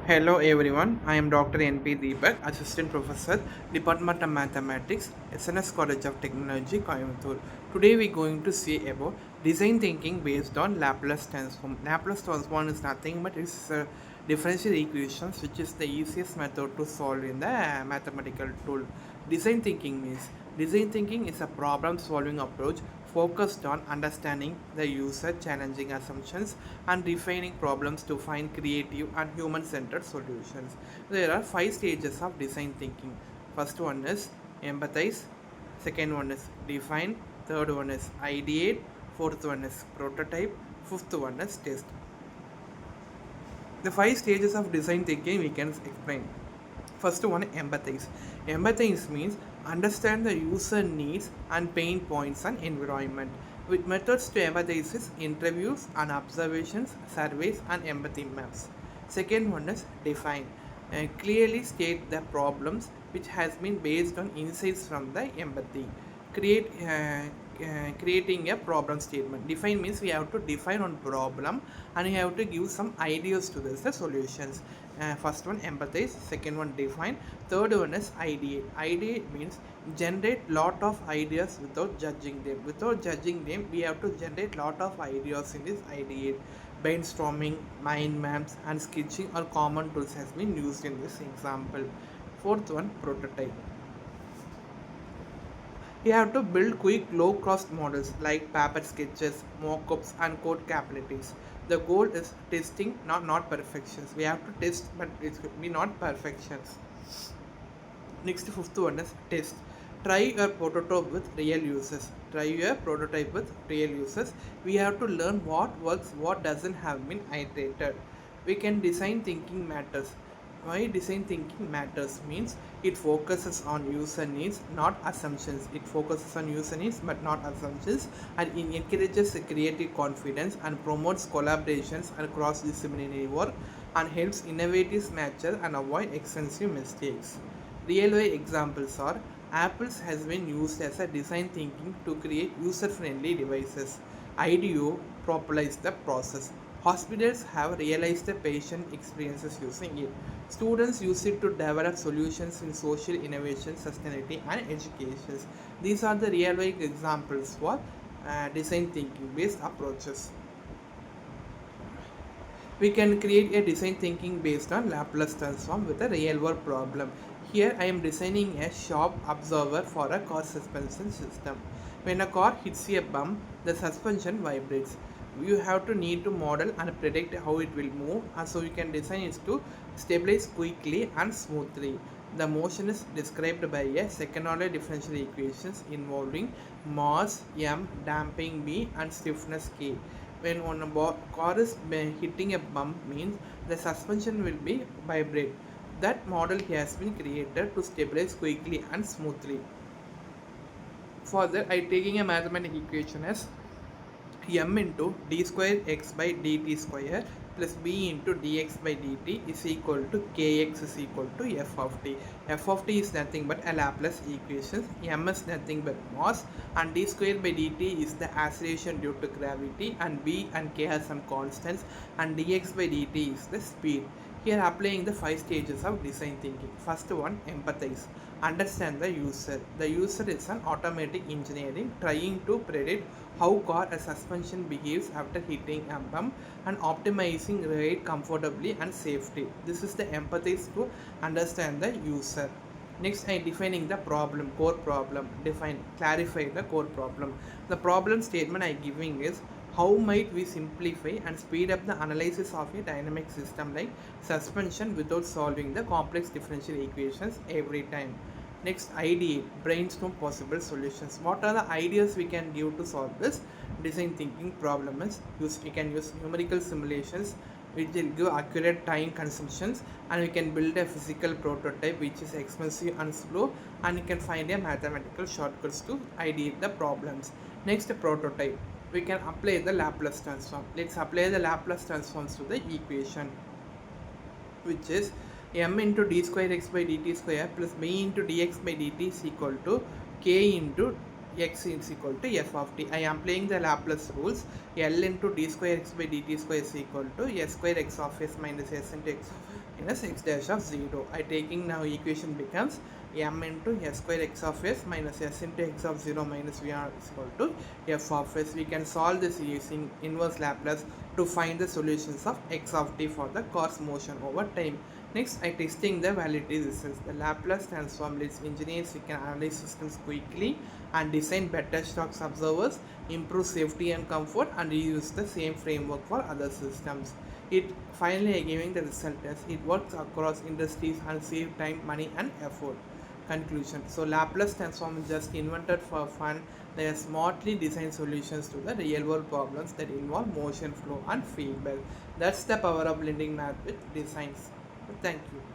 Hello everyone, I am Dr. N.P. Deepak, Assistant Professor, Department of Mathematics, SNS College of Technology, Coimbatore. Today we are going to see about design thinking based on Laplace transform. Laplace transform is nothing but it's differential equations, which is the easiest method to solve in the mathematical tool. Design thinking is a problem solving approach focused on understanding the user, challenging assumptions, and refining problems to find creative and human centered solutions. There are five stages of design thinking. First one is empathize, second one is define, third one is ideate, fourth one is prototype, fifth one is test. The five stages of design thinking we can explain. First one, empathize. Empathize means understand the user needs and pain points and environment. With methods to empathize is interviews and observations, surveys and empathy maps. Second one is define. Clearly state the problems which has been based on insights from the empathy. Creating a problem statement. Define means we have to define on problem and we have to give some ideas to this the solutions. First one empathize, second one define, third one is ideate. Ideate means generate lot of ideas without judging them. Without judging them, we have to generate lot of ideas in this ideate. Brainstorming, mind maps and sketching are common tools has been used in this example. Fourth one, prototype. You have to build quick low-cost models like paper sketches, mock-ups and code capabilities. The goal is testing, not perfections. We have to test, but it could be not perfections. Next, fifth one is test. Try your prototype with real users. Try your prototype with real users. We have to learn what works, what doesn't have been iterated. We can design thinking matters. Why design thinking matters means it focuses on user needs, not assumptions. It focuses on user needs but not assumptions, and it encourages creative confidence and promotes collaborations and cross-disciplinary work and helps innovators mature and avoid extensive mistakes. Real life examples are Apple's has been used as a design thinking to create user-friendly devices. IDEO popularized the process. Hospitals have realized the patient experiences using it. Students use it to develop solutions in social innovation, sustainability, and education. These are the real life examples for design thinking based approaches. We can create a design thinking based on Laplace transform with a real world problem. Here I am designing a shock absorber for a car suspension system. When a car hits a bump, the suspension vibrates. You have to need to model and predict how it will move, and so you can design it to stabilize quickly and smoothly. The motion is described by a second order differential equations involving mass m, damping b and stiffness k. When car is hitting a bump means the suspension will be vibrate. That model has been created to stabilize quickly and smoothly. Further, I taking a mathematical equation as m into d square x by dt square plus b into dx by dt is equal to kx is equal to f of t. F of t is nothing but a Laplace equation. M is nothing but mass and d square by dt is the acceleration due to gravity, and b and k have some constants, and dx by dt is the speed. Here applying the five stages of design thinking. First one, empathize. Understand the user. The user is an automatic engineering trying to predict how car a suspension behaves after hitting a bump and optimizing ride comfortably and safety. This is the empathize to understand the user. Next, I defining the problem, core problem. Clarify the core problem. The problem statement I giving is how might we simplify and speed up the analysis of a dynamic system like suspension without solving the complex differential equations every time. Next, ideate, brainstorm possible solutions. What are the ideas we can give to solve this design thinking problem is we can use numerical simulations which will give accurate time consumptions, and we can build a physical prototype which is expensive and slow, and you can find a mathematical shortcuts to ideate the problems. Next, prototype. We can apply the Laplace transform. Let's apply the Laplace transforms to the equation, which is m into d square x by dt square plus b into dx by dt is equal to k into x is equal to f of t. I am applying the Laplace rules. L into d square x by dt square is equal to s square x of s minus s into x minus x dash of 0. I taking now equation becomes m into s square x of s minus s into x of 0 minus v r is equal to f of s. We can solve this using inverse Laplace to find the solutions of x of t for the coarse motion over time. Next, I testing the validity results. The Laplace transform lets engineers we can analyze systems quickly and design better shocks observers, improve safety and comfort, and reuse the same framework for other systems. It finally giving the result as it works across industries and save time, money, and effort. Conclusion. So Laplace transform is just invented for fun. They are smartly designed solutions to the real world problems that involve motion flow and feedback. That's the power of blending math with designs. Thank you.